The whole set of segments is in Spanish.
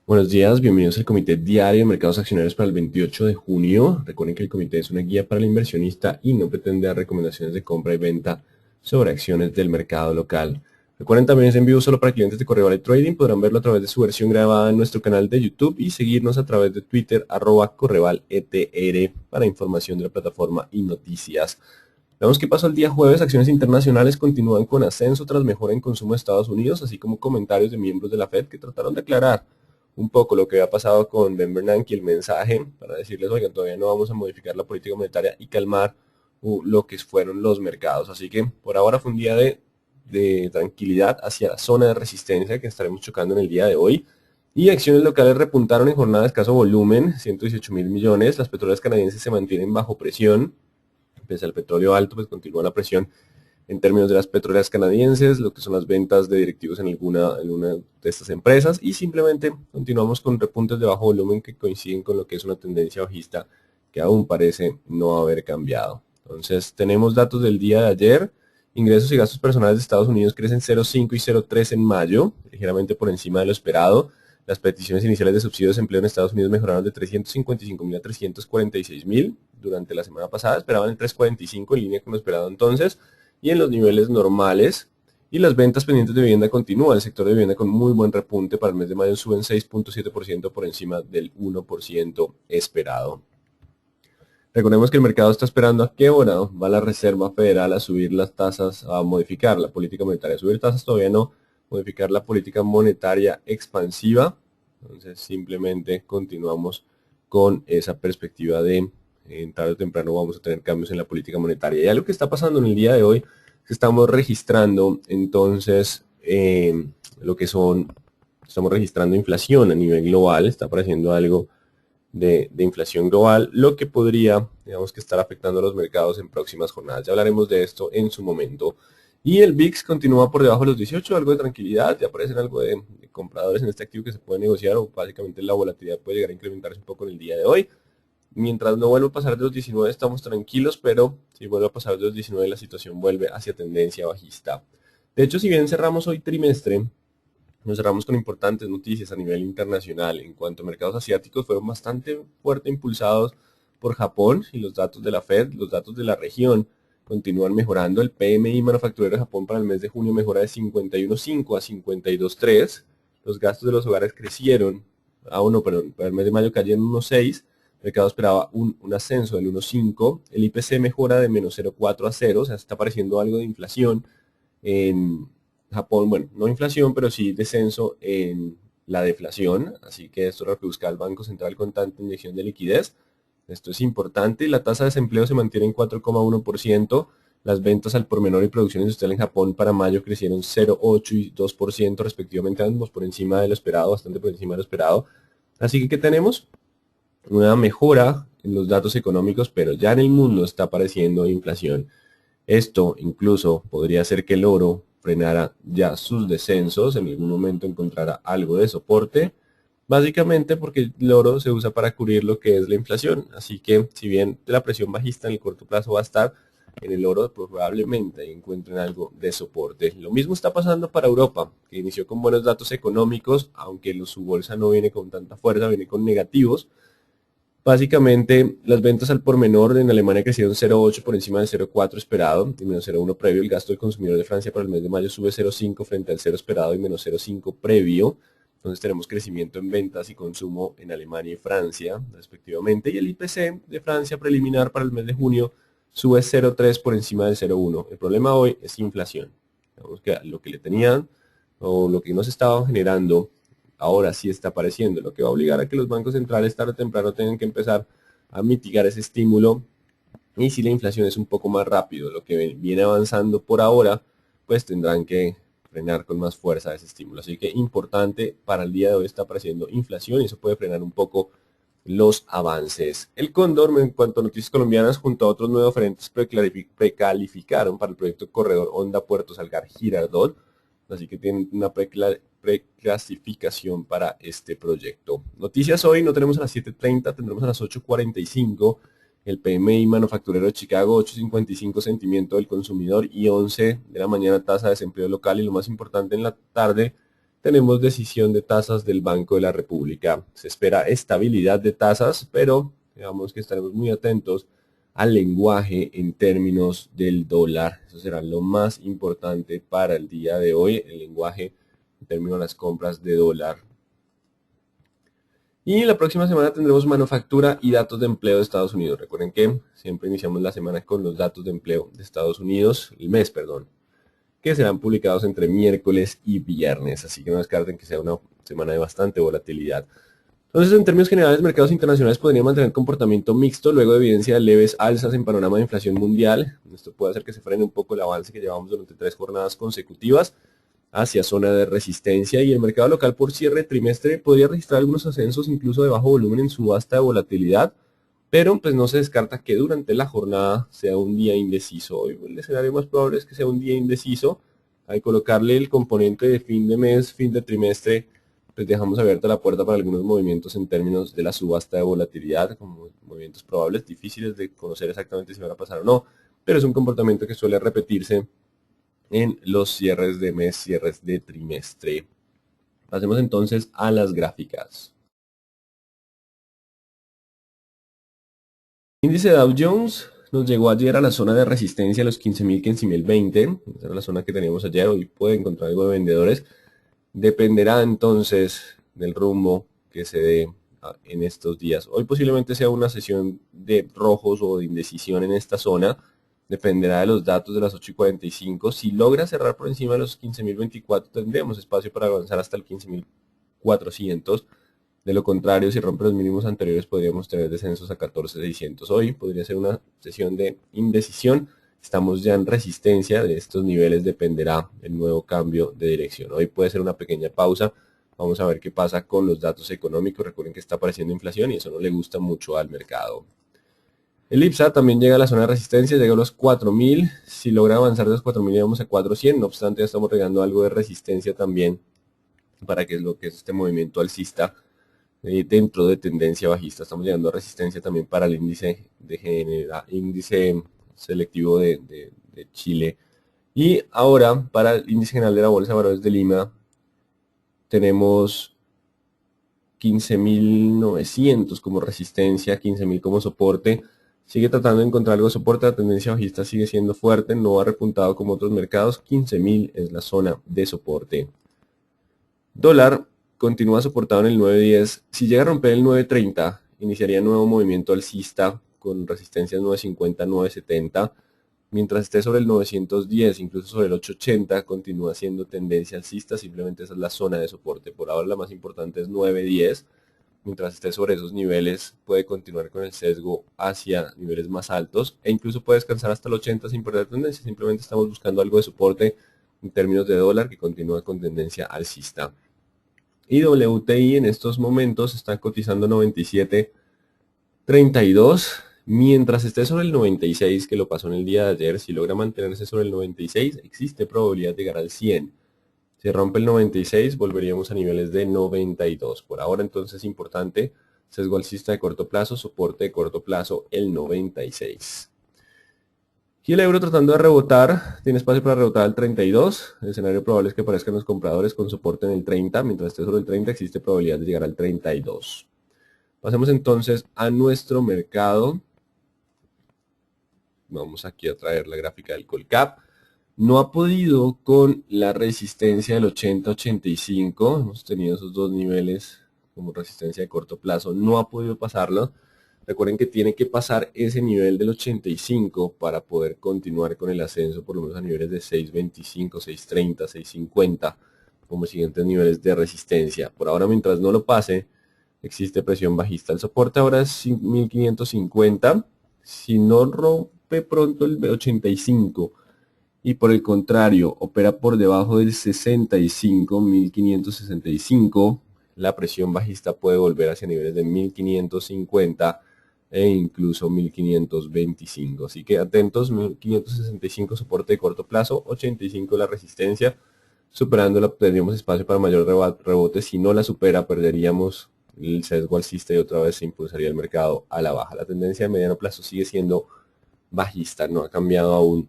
Buenos días, bienvenidos al Comité Diario de Mercados Accionarios para el 28 de junio. Recuerden que el comité es una guía para el inversionista y no pretende dar recomendaciones de compra y venta sobre acciones del mercado local. Recuerden también es en vivo solo para clientes de Correvale Trading. Podrán verlo a través de su versión grabada en nuestro canal de YouTube y seguirnos a través de Twitter @CorrevalETR para información de la plataforma y noticias. Vemos que pasó el día jueves, acciones internacionales continúan con ascenso tras mejora en consumo de Estados Unidos, así como comentarios de miembros de la Fed que trataron de aclarar un poco lo que había pasado con Ben Bernanke, el mensaje para decirles, oigan, todavía no vamos a modificar la política monetaria y calmar lo que fueron los mercados. Así que por ahora fue un día de tranquilidad hacia la zona de resistencia que estaremos chocando en el día de hoy. Y acciones locales repuntaron en jornada de escaso volumen, 118 mil millones. Las petroleras canadienses se mantienen bajo presión. Pese al petróleo alto, pues continúa la presión en términos de las petroleras canadienses, lo que son las ventas de directivos en una de estas empresas y simplemente continuamos con repuntes de bajo volumen que coinciden con lo que es una tendencia bajista que aún parece no haber cambiado. Entonces tenemos datos del día de ayer, ingresos y gastos personales de Estados Unidos crecen 0,5 y 0,3 en mayo, ligeramente por encima de lo esperado. Las peticiones iniciales de subsidios de empleo en Estados Unidos mejoraron de 355.000 a 346.000 durante la semana pasada, esperaban el 345 en línea con lo esperado entonces y en los niveles normales. Y las ventas pendientes de vivienda continúan. El sector de vivienda con muy buen repunte para el mes de mayo suben 6.7% por encima del 1% esperado. Recordemos que el mercado está esperando a qué hora va la Reserva Federal a subir las tasas, a modificar la política monetaria. Subir tasas todavía no, modificar la política monetaria expansiva. Entonces simplemente continuamos con esa perspectiva de en tarde o temprano vamos a tener cambios en la política monetaria. Y algo que está pasando en el día de hoy es que estamos registrando entonces lo que son, estamos registrando inflación a nivel global, está apareciendo algo de inflación global, lo que podría, digamos que estar afectando a los mercados en próximas jornadas. Ya hablaremos de esto en su momento. Y el VIX continúa por debajo de los 18, algo de tranquilidad, ya aparecen algo de compradores en este activo que se puede negociar o básicamente la volatilidad puede llegar a incrementarse un poco en el día de hoy. Mientras no vuelva a pasar de los 19 estamos tranquilos, pero si vuelve a pasar de los 19 la situación vuelve hacia tendencia bajista. De hecho, si bien cerramos hoy trimestre, nos cerramos con importantes noticias a nivel internacional. En cuanto a mercados asiáticos, fueron bastante fuerte impulsados por Japón y los datos de la Fed, los datos de la región continúan mejorando. El PMI manufacturero de Japón para el mes de junio mejora de 51.5 a 52.3. Los gastos de los hogares crecieron, no, perdón, para el mes de mayo cayeron 1.6. El mercado esperaba un ascenso del 1.5. El IPC mejora de menos 0.4 a 0, o sea, está apareciendo algo de inflación en Japón, bueno, no inflación, pero sí descenso en la deflación, así que esto es lo que busca el Banco Central con tanta inyección de liquidez. Esto es importante. La tasa de desempleo se mantiene en 4,1%. Las ventas al por menor y producción industrial en Japón para mayo crecieron 0,8 y 2% respectivamente, ambos por encima de lo esperado, bastante por encima de lo esperado. Así que, ¿qué tenemos? Una mejora en los datos económicos, pero ya en el mundo está apareciendo inflación. Esto incluso podría hacer que el oro frenara ya sus descensos, en algún momento encontrara algo de soporte, básicamente porque el oro se usa para cubrir lo que es la inflación. Así que si bien la presión bajista en el corto plazo va a estar, en el oro probablemente encuentren algo de soporte. Lo mismo está pasando para Europa, que inició con buenos datos económicos, aunque su bolsa no viene con tanta fuerza, viene con negativos. Básicamente, las ventas al por menor en Alemania crecieron 0,8 por encima del 0,4 esperado y menos 0,1 previo. El gasto del consumidor de Francia para el mes de mayo sube 0,5 frente al 0 esperado y menos 0,5 previo. Entonces tenemos crecimiento en ventas y consumo en Alemania y Francia, respectivamente. Y el IPC de Francia preliminar para el mes de junio sube 0,3 por encima del 0,1. El problema hoy es inflación. Digamos que lo que le tenían o lo que nos estaban generando ahora sí está apareciendo, lo que va a obligar a que los bancos centrales tarde o temprano tengan que empezar a mitigar ese estímulo. Y si la inflación es un poco más rápido, lo que viene avanzando por ahora, pues tendrán que frenar con más fuerza ese estímulo. Así que importante, para el día de hoy está apareciendo inflación y eso puede frenar un poco los avances. El Cóndor, en cuanto a noticias colombianas, junto a otros nueve oferentes precalificaron para el proyecto Corredor Honda Puerto Salgar Girardot, así que tienen una preclasificación para este proyecto. Noticias hoy no tenemos a las 7:30, tendremos a las 8:45 el PMI manufacturero de Chicago, 8.55 sentimiento del consumidor y 11 de la mañana tasa de desempleo local y lo más importante en la tarde tenemos decisión de tasas del Banco de la República. Se espera estabilidad de tasas, pero digamos que estaremos muy atentos al lenguaje en términos del dólar. Eso será lo más importante para el día de hoy, el lenguaje en términos de las compras de dólar. Y la próxima semana tendremos manufactura y datos de empleo de Estados Unidos. Recuerden que siempre iniciamos la semana con los datos de empleo de Estados Unidos, el mes, perdón, que serán publicados entre miércoles y viernes. Así que no descarten que sea una semana de bastante volatilidad. Entonces, en términos generales, mercados internacionales podrían mantener comportamiento mixto luego de evidencia de leves alzas en panorama de inflación mundial. Esto puede hacer que se frene un poco el avance que llevamos durante 3 jornadas consecutivas hacia zona de resistencia, y el mercado local por cierre trimestre podría registrar algunos ascensos incluso de bajo volumen en su vasta volatilidad, pero pues no se descarta que durante la jornada sea un día indeciso. Hoy el escenario más probable es que sea un día indeciso. Al colocarle el componente de fin de mes, fin de trimestre, pues dejamos abierta la puerta para algunos movimientos en términos de la subasta de volatilidad, como movimientos probables, difíciles de conocer exactamente si van a pasar o no, pero es un comportamiento que suele repetirse en los cierres de mes, cierres de trimestre. Pasemos entonces a las gráficas. Índice Dow Jones nos llegó ayer a la zona de resistencia a los 15.000, 15.020. Esa era la zona que teníamos ayer. Hoy puede encontrar algo de vendedores. Dependerá entonces del rumbo que se dé en estos días. Hoy posiblemente sea una sesión de rojos o de indecisión en esta zona. Dependerá de los datos de las 8:45. Si logra cerrar por encima de los 15.024, tendremos espacio para avanzar hasta el 15.400. De lo contrario, si rompe los mínimos anteriores, podríamos tener descensos a 14.600. Hoy podría ser una sesión de indecisión. Estamos ya en resistencia. De estos niveles dependerá el nuevo cambio de dirección. Hoy puede ser una pequeña pausa. Vamos a ver qué pasa con los datos económicos. Recuerden que está apareciendo inflación y eso no le gusta mucho al mercado. El IPSA también llega a la zona de resistencia, llega a los 4.000. Si logra avanzar de los 4.000, vamos a 400. No obstante, ya estamos regando algo de resistencia también para que es lo que es este movimiento alcista dentro de tendencia bajista. Estamos llegando a resistencia también para el índice índice selectivo de Chile. Y ahora para el índice general de la Bolsa de Valores de Lima tenemos 15.900 como resistencia, 15.000 como soporte. Sigue tratando de encontrar algo de soporte, la tendencia bajista sigue siendo fuerte, no ha repuntado como otros mercados. 15.000 es la zona de soporte. Dólar continúa soportado en el 9.10. Si llega a romper el 9.30, iniciaría nuevo movimiento alcista con resistencias 9.50, 9.70. Mientras esté sobre el 910, incluso sobre el 880, continúa siendo tendencia alcista. Simplemente esa es la zona de soporte. Por ahora la más importante es 9.10. Mientras esté sobre esos niveles, puede continuar con el sesgo hacia niveles más altos e incluso puede descansar hasta el 80 sin perder tendencia. Simplemente estamos buscando algo de soporte en términos de dólar que continúa con tendencia alcista. Y WTI en estos momentos está cotizando 97.32. Mientras esté sobre el 96, que lo pasó en el día de ayer, si logra mantenerse sobre el 96, existe probabilidad de llegar al 100. Si rompe el 96, volveríamos a niveles de 92. Por ahora, entonces, importante, sesgo alcista de corto plazo, soporte de corto plazo, el 96. Y el euro tratando de rebotar, tiene espacio para rebotar al 32. El escenario probable es que aparezcan los compradores con soporte en el 30. Mientras esté sobre el 30, existe probabilidad de llegar al 32. Pasemos entonces a nuestro mercado. Vamos aquí a traer la gráfica del Colcap. No ha podido con la resistencia del 80-85. Hemos tenido esos dos niveles como resistencia de corto plazo. No ha podido pasarlo. Recuerden que tiene que pasar ese nivel del 85 para poder continuar con el ascenso, por lo menos a niveles de 6.25, 6.30, 6.50 como siguientes niveles de resistencia. Por ahora, mientras no lo pase, existe presión bajista. El soporte ahora es 1.550. Si no rompe pronto el 85 y por el contrario opera por debajo del 65, 1.565, la presión bajista puede volver hacia niveles de 1.550 e incluso 1.525. Así que atentos, 1.565 soporte de corto plazo, 85 la resistencia. Superándola tendríamos espacio para mayor rebote. Si no la supera, perderíamos el sesgo alcista y otra vez se impulsaría el mercado a la baja. La tendencia de mediano plazo sigue siendo bajista, no ha cambiado aún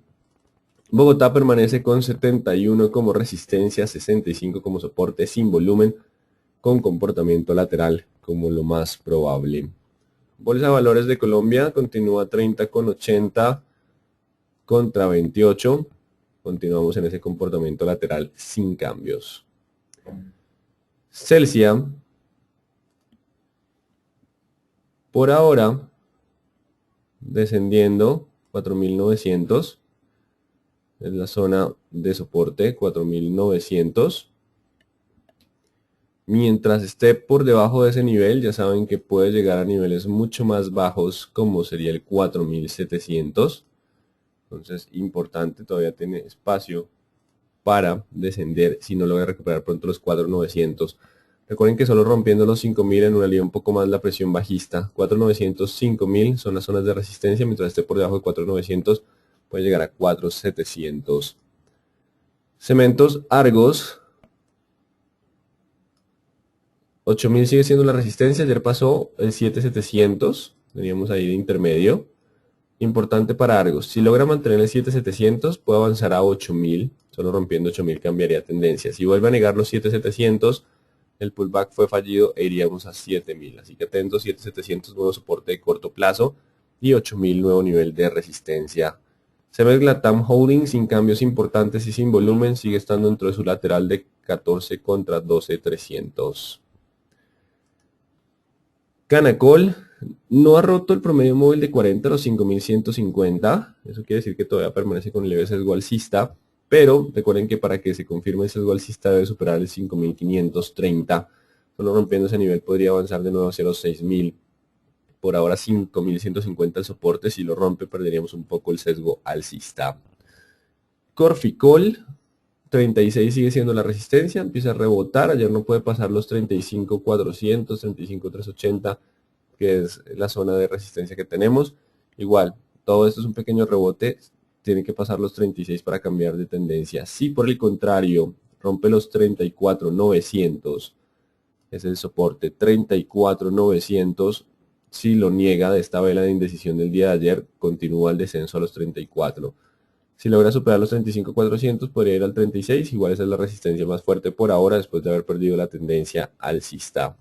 Bogotá permanece con 71 como resistencia, 65 como soporte sin volumen, con comportamiento lateral como lo más probable. Bolsa de Valores de Colombia continúa 30,80 contra 28. Continuamos en ese comportamiento lateral sin cambios. Celsia, por ahora, descendiendo 4.900. Es la zona de soporte, 4.900. Mientras esté por debajo de ese nivel, ya saben que puede llegar a niveles mucho más bajos, como sería el 4.700. Entonces, importante, todavía tiene espacio para descender si no logra recuperar pronto los 4.900. Recuerden que solo rompiendo los 5.000 anularía un poco más la presión bajista. 4.900, 5.000 son las zonas de resistencia, mientras esté por debajo de 4.900 puede llegar a 4.700. Cementos Argos. 8.000 sigue siendo la resistencia, ayer pasó el 7.700, teníamos ahí de intermedio. Importante para Argos, si logra mantener el 7.700 puede avanzar a 8.000, solo rompiendo 8.000 cambiaría tendencia. Si vuelve a negar los 7.700, el pullback fue fallido e iríamos a 7.000, así que atentos, 7.700 nuevo soporte de corto plazo y 8.000 nuevo nivel de resistencia. Cemex Latam Holding sin cambios importantes y sin volumen sigue estando dentro de su lateral de 14 contra 12.300. Canacol no ha roto el promedio móvil de 40 a los 5.150. Eso quiere decir que todavía permanece con el leve sesgo alcista. Pero recuerden que para que se confirme el sesgo alcista debe superar el 5.530. Solo rompiendo ese nivel podría avanzar de nuevo hacia los 6.000. Por ahora 5.150 el soporte. Si lo rompe perderíamos un poco el sesgo alcista. Corficol 36 sigue siendo la resistencia, empieza a rebotar, ayer no puede pasar los 35.400, 35.380, que es la zona de resistencia que tenemos. Igual, todo esto es un pequeño rebote, tiene que pasar los 36 para cambiar de tendencia. Si por el contrario rompe los 34.900, es el soporte, 34.900, si lo niega de esta vela de indecisión del día de ayer, continúa el descenso a los 34. Si logra superar los 35.400 podría ir al 36, igual esa es la resistencia más fuerte por ahora después de haber perdido la tendencia alcista.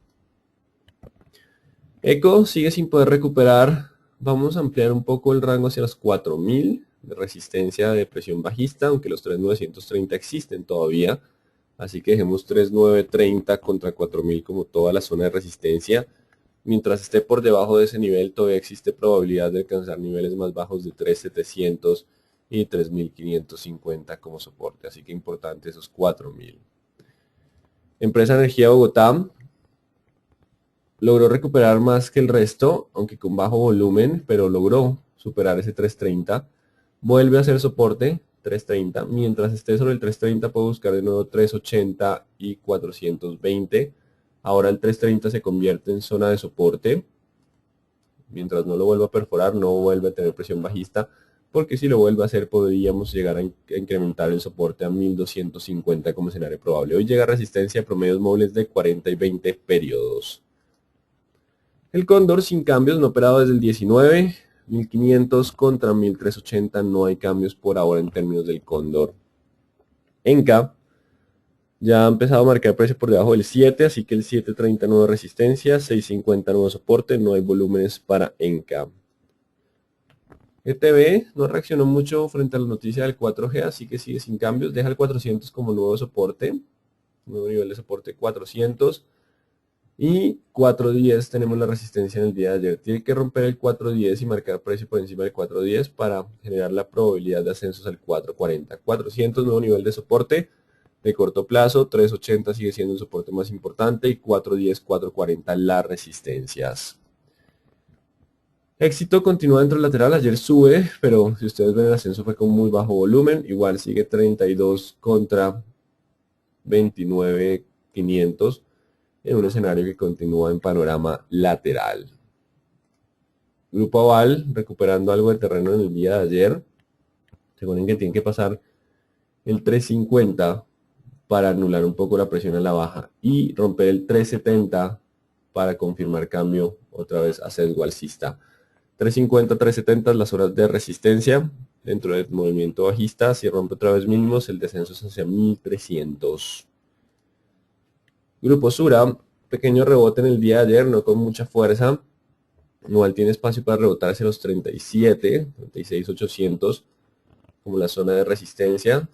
Eco sigue sin poder recuperar, vamos a ampliar un poco el rango hacia los 4.000 de resistencia de presión bajista, aunque los 3.930 existen todavía, así que dejemos 3.930 contra 4.000 como toda la zona de resistencia. Mientras esté por debajo de ese nivel todavía existe probabilidad de alcanzar niveles más bajos de 3.700 y 3.550 como soporte, así que importante esos 4.000. Empresa Energía Bogotá logró recuperar más que el resto, aunque con bajo volumen, pero logró superar ese 3.30. Vuelve a hacer soporte 3.30. Mientras esté sobre el 3.30 puede buscar de nuevo 3.80 y 420. Ahora el 3.30 se convierte en zona de soporte. Mientras no lo vuelva a perforar, no vuelve a tener presión bajista, porque si lo vuelve a hacer podríamos llegar a incrementar el soporte a 1.250 como escenario probable. Hoy llega resistencia a promedios móviles de 40 y 20 periodos. El Cóndor sin cambios, no operado desde el 19, 1.500 contra 1.380, no hay cambios por ahora en términos del Cóndor. Enca ya ha empezado a marcar precio por debajo del 7, así que el 7.30 nueva resistencia, 6.50 nuevo soporte, no hay volúmenes para Enca. ETB no reaccionó mucho frente a la noticia del 4G, así que sigue sin cambios, deja el 400 como nuevo soporte, nuevo nivel de soporte 400, y 4.10 tenemos la resistencia en el día de ayer. Tiene que romper el 4.10 y marcar precio por encima del 4.10 para generar la probabilidad de ascensos al 4.40. 400 nuevo nivel de soporte de corto plazo, 3.80 sigue siendo el soporte más importante y 4.10, 4.40 las resistencias. Éxito continúa dentro del lateral, ayer sube, pero si ustedes ven el ascenso fue con muy bajo volumen, igual sigue 32 contra 29.500 en un escenario que continúa en panorama lateral. Grupo Aval recuperando algo de terreno en el día de ayer, recuerden que tienen que pasar el 3.50 para anular un poco la presión a la baja y romper el 3.70 para confirmar cambio otra vez a sesgo alcista. 3.50, 3.70 las horas de resistencia. dentro del movimiento bajista. Si rompe otra vez mínimos, el descenso es hacia 1300. Grupo Sura, pequeño rebote en el día de ayer, no con mucha fuerza. Igual tiene espacio para rebotar hacia los 37, 36,800 como la zona de resistencia.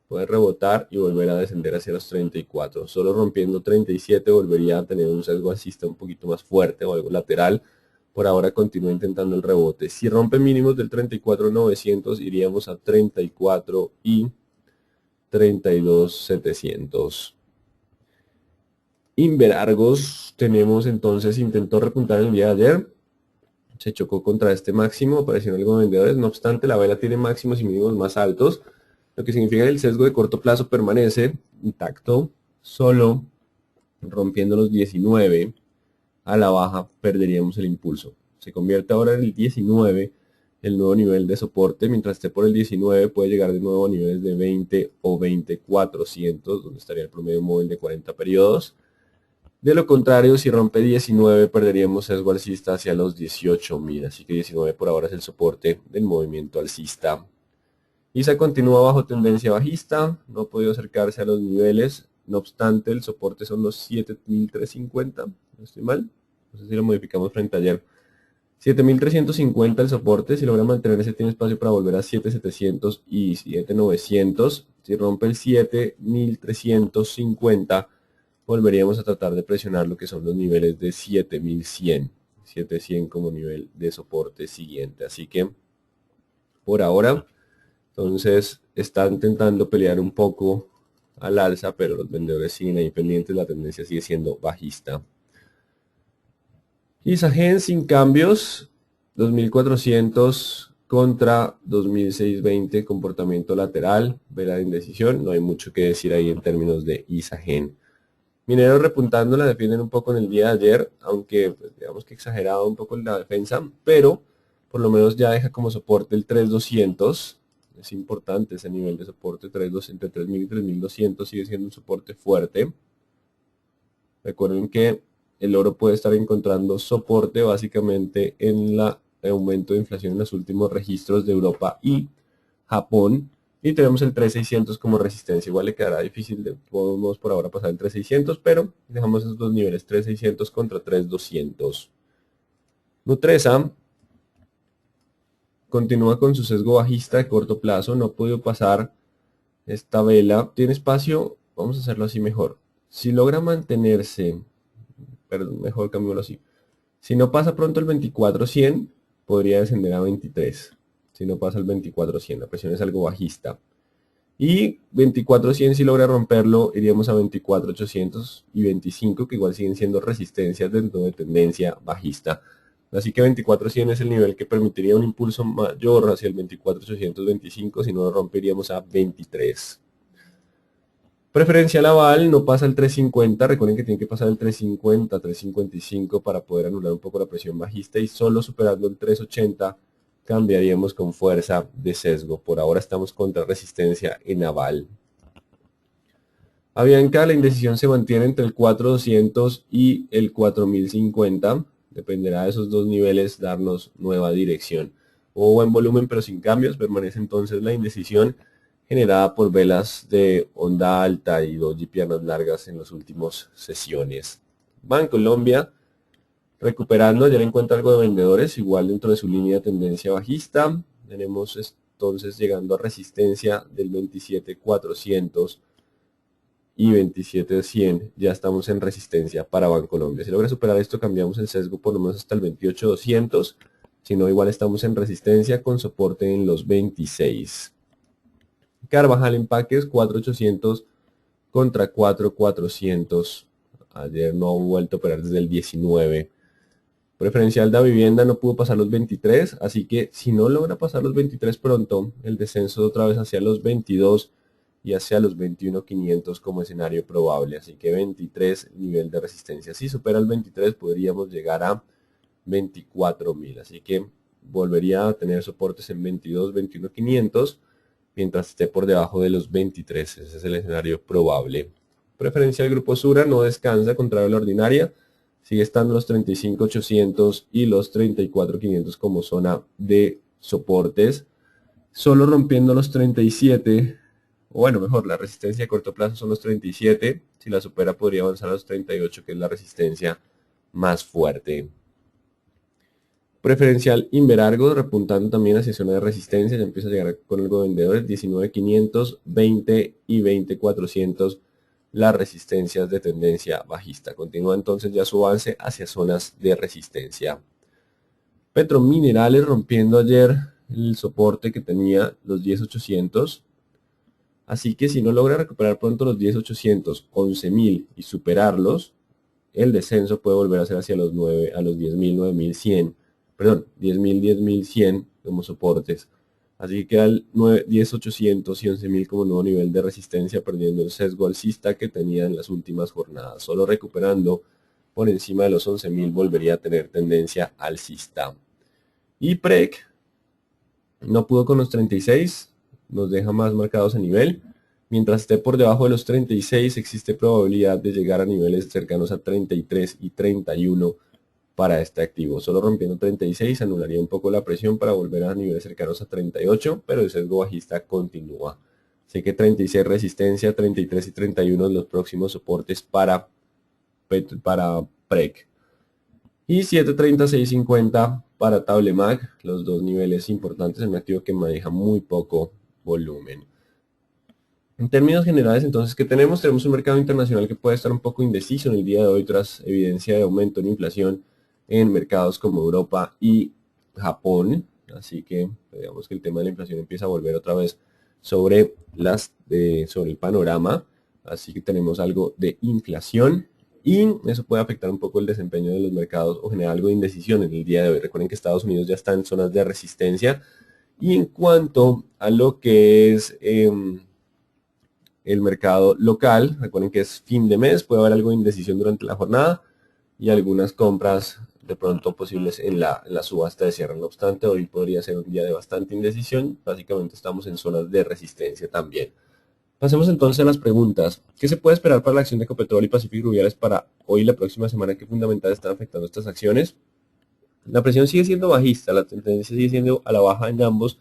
Puede rebotar y volver a descender hacia los 34. Solo rompiendo 37 volvería a tener un sesgo alcista un poquito más fuerte o algo lateral. Por ahora continúa intentando el rebote. Si rompe mínimos del 34,900 iríamos a 34 y 32,700. Inverargos tenemos entonces, intentó repuntar el día de ayer. Se chocó contra este máximo, aparecieron algunos vendedores. No obstante, la vela tiene máximos y mínimos más altos, lo que significa que el sesgo de corto plazo permanece intacto. Solo rompiendo los 19 a la baja perderíamos el impulso. Se convierte ahora en el 19 el nuevo nivel de soporte. Mientras esté por el 19 puede llegar de nuevo a niveles de 20 o 20,400, donde estaría el promedio móvil de 40 periodos. De lo contrario, si rompe 19 perderíamos sesgo alcista hacia los 18.000, así que 19 por ahora es el soporte del movimiento alcista. ISA continúa bajo tendencia bajista, no ha podido acercarse a los niveles, no obstante el soporte son los 7.350, no estoy mal, no sé si lo modificamos frente a ayer. 7.350 el soporte, si logra mantenerse tiene espacio para volver a 7.700 y 7.900. Si rompe el 7.350 volveríamos a tratar de presionar lo que son los niveles de 7.100. 7.100 como nivel de soporte siguiente. Así que por ahora, entonces está intentando pelear un poco al alza, pero los vendedores siguen ahí pendientes, la tendencia sigue siendo bajista. ISAGEN sin cambios, 2.400 contra 2.620, comportamiento lateral, vela de indecisión, no hay mucho que decir ahí en términos de ISAGEN. Mineros repuntando, la defienden un poco en el día de ayer, aunque pues, digamos que exagerado un poco en la defensa, pero por lo menos ya deja como soporte el 3.200, es importante ese nivel de soporte, 3.200, entre 3.000 y 3.200 sigue siendo un soporte fuerte. Recuerden que el oro puede estar encontrando soporte básicamente en el aumento de inflación en los últimos registros de Europa y Japón. Y tenemos el 3.600 como resistencia. Igual le quedará difícil de todos modos por ahora pasar el 3.600, pero dejamos esos dos niveles, 3.600 contra 3.200. Nutresa continúa con su sesgo bajista de corto plazo. No ha podido pasar esta vela. Tiene espacio, vamos a hacerlo así mejor. Si logra mantenerse, perdón, mejor cambiarlo así. Si no pasa pronto el 24.100, podría descender a 23. Si no pasa el 24.100, la presión es algo bajista. Y 24.100 si logra romperlo, iríamos a 24.800 y 25, que igual siguen siendo resistencias dentro de tendencia bajista. Así que 24.100 es el nivel que permitiría un impulso mayor hacia el 24.825, si no lo romperíamos a 23. Preferencial aval no pasa el 350, recuerden que tiene que pasar el 350, 355 para poder anular un poco la presión bajista y solo superando el 380 cambiaríamos con fuerza de sesgo. Por ahora estamos contra resistencia en aval. Avianca, la indecisión se mantiene entre el 4.200 y el 4.050. Dependerá de esos dos niveles darnos nueva dirección. Hubo buen volumen pero sin cambios, permanece entonces la indecisión generada por velas de onda alta y doji piernas largas en las últimas sesiones. Bancolombia recuperando, ya le encuentra algo de vendedores, igual dentro de su línea de tendencia bajista. Tenemos entonces llegando a resistencia del 27.400 y 27.100. Ya estamos en resistencia para Bancolombia. Si logra superar esto, cambiamos el sesgo por lo menos hasta el 28.200. Si no, igual estamos en resistencia con soporte en los 26. Carvajal Empaques 4.800 contra 4.400. Ayer no ha vuelto a operar desde el 19. Preferencial de vivienda no pudo pasar los 23, así que si no logra pasar los 23 pronto, el descenso otra vez hacia los 22 y hacia los 21.500 como escenario probable. Así que 23 nivel de resistencia. Si supera el 23 podríamos llegar a 24.000. Así que volvería a tener soportes en 22, 21.500 mientras esté por debajo de los 23. Ese es el escenario probable. Preferencia del grupo Sura no descansa, contrario a la ordinaria. Sigue estando los 35.800 y los 34.500 como zona de soportes. solo rompiendo los 37, o bueno, mejor, la resistencia a corto plazo son los 37, si la supera podría avanzar a los 38, que es la resistencia más fuerte. Preferencial Inverargo repuntando también hacia zona de resistencia, ya empieza a llegar con algo de vendedores, 19.500, 20 y 20.400 las resistencias de tendencia bajista. Continúa entonces ya su avance hacia zonas de resistencia. Petrominerales rompiendo ayer el soporte que tenía los 10.800. Así que si no logra recuperar pronto los 10.800, 11.000 y superarlos, el descenso puede volver a ser hacia los 9, a los 10.000, 9.100. Perdón, 10.000, 10.100 como soportes. Así que queda el 10.800 y 11.000 como nuevo nivel de resistencia, perdiendo el sesgo alcista que tenía en las últimas jornadas. Solo recuperando por encima de los 11.000 volvería a tener tendencia alcista. Y PREC no pudo con los 36, nos deja más marcados a nivel. Mientras esté por debajo de los 36, existe probabilidad de llegar a niveles cercanos a 33 y 31 para este activo. Solo rompiendo 36 anularía un poco la presión para volver a niveles cercanos a 38, pero el sesgo bajista continúa. Así que 36 resistencia, 33 y 31 los próximos soportes para PREC. Y 7.30, 6.50 para Tablemac, los dos niveles importantes en un activo que maneja muy poco volumen. En términos generales, entonces, ¿qué tenemos? Tenemos un mercado internacional que puede estar un poco indeciso en el día de hoy tras evidencia de aumento en inflación en mercados como Europa y Japón. Así que digamos que el tema de la inflación empieza a volver otra vez sobre el panorama. Así que tenemos algo de inflación y eso puede afectar un poco el desempeño de los mercados o generar algo de indecisión en el día de hoy. Recuerden que Estados Unidos ya está en zonas de resistencia. Y en cuanto a lo que es el mercado local, recuerden que es fin de mes, puede haber algo de indecisión durante la jornada y algunas compras de pronto posibles en la subasta de cierre. No obstante, hoy podría ser un día de bastante indecisión. Básicamente estamos en zonas de resistencia también. Pasemos entonces a las preguntas. ¿Qué se puede esperar para la acción de Ecopetrol y Pacific Rubiales para hoy y la próxima semana? ¿Qué fundamentales están afectando estas acciones? La presión sigue siendo bajista, la tendencia sigue siendo a la baja en ambos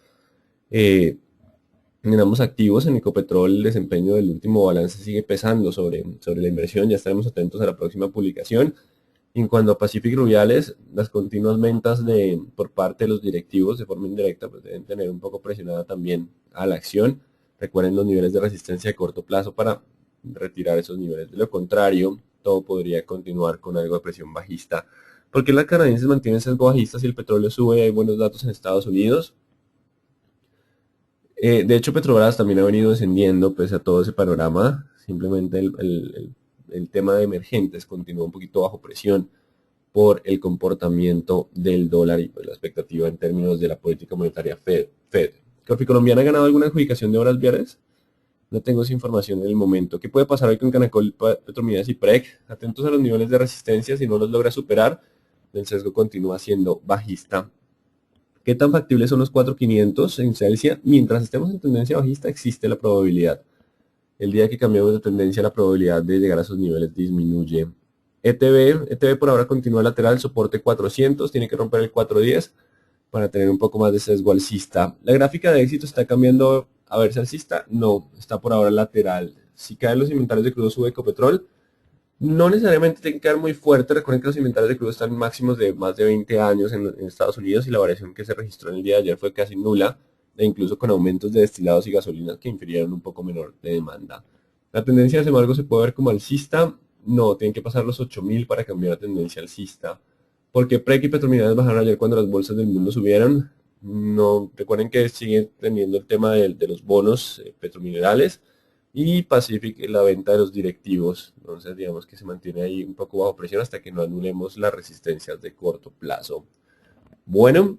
activos. En Ecopetrol el desempeño del último balance sigue pesando sobre la inversión. Ya estaremos atentos a la próxima publicación. En cuanto a Pacific Rubiales, las continuas ventas por parte de los directivos de forma indirecta pues deben tener un poco presionada también a la acción. Recuerden los niveles de resistencia de corto plazo para retirar esos niveles. De lo contrario, todo podría continuar con algo de presión bajista. ¿Por qué las canadienses mantienen sesgo bajista si el petróleo sube y hay buenos datos en Estados Unidos? De hecho, Petrobras también ha venido descendiendo pese a todo ese panorama. Simplemente el tema de emergentes continúa un poquito bajo presión por el comportamiento del dólar y pues la expectativa en términos de la política monetaria Fed. ¿Corficolombiana ha ganado alguna adjudicación de obras viales? No tengo esa información en el momento. ¿Qué puede pasar hoy con Canacol, Petrominas y PREC? Atentos a los niveles de resistencia. Si no los logra superar, el sesgo continúa siendo bajista. ¿Qué tan factibles son los 4.500 en Celsius? Mientras estemos en tendencia bajista, existe la probabilidad. El día que cambiemos de tendencia, la probabilidad de llegar a esos niveles disminuye. ETB por ahora continúa lateral, soporte 400, tiene que romper el 410 para tener un poco más de sesgo alcista. La gráfica de éxito está cambiando a verse alcista, no, está por ahora lateral. Si caen los inventarios de crudo, sube Ecopetrol. No necesariamente tienen que quedar muy fuerte. Recuerden que los inventarios de crudo están en máximos de más de 20 años en Estados Unidos y la variación que se registró en el día de ayer fue casi nula, e incluso con aumentos de destilados y gasolinas que infirieron un poco menor de demanda. La tendencia, sin embargo, se puede ver como alcista. No, tienen que pasar los 8.000 para cambiar la tendencia alcista. Porque PREC y Petrominerales bajaron ayer cuando las bolsas del mundo subieron. No, recuerden que siguen teniendo el tema de los bonos petrominerales y Pacific la venta de los directivos. Entonces digamos que se mantiene ahí un poco bajo presión hasta que no anulemos las resistencias de corto plazo. Bueno,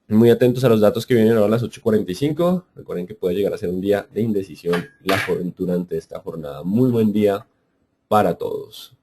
muy atentos a los datos que vienen ahora a las 8:45. Recuerden que puede llegar a ser un día de indecisión durante esta jornada. Muy buen día para todos.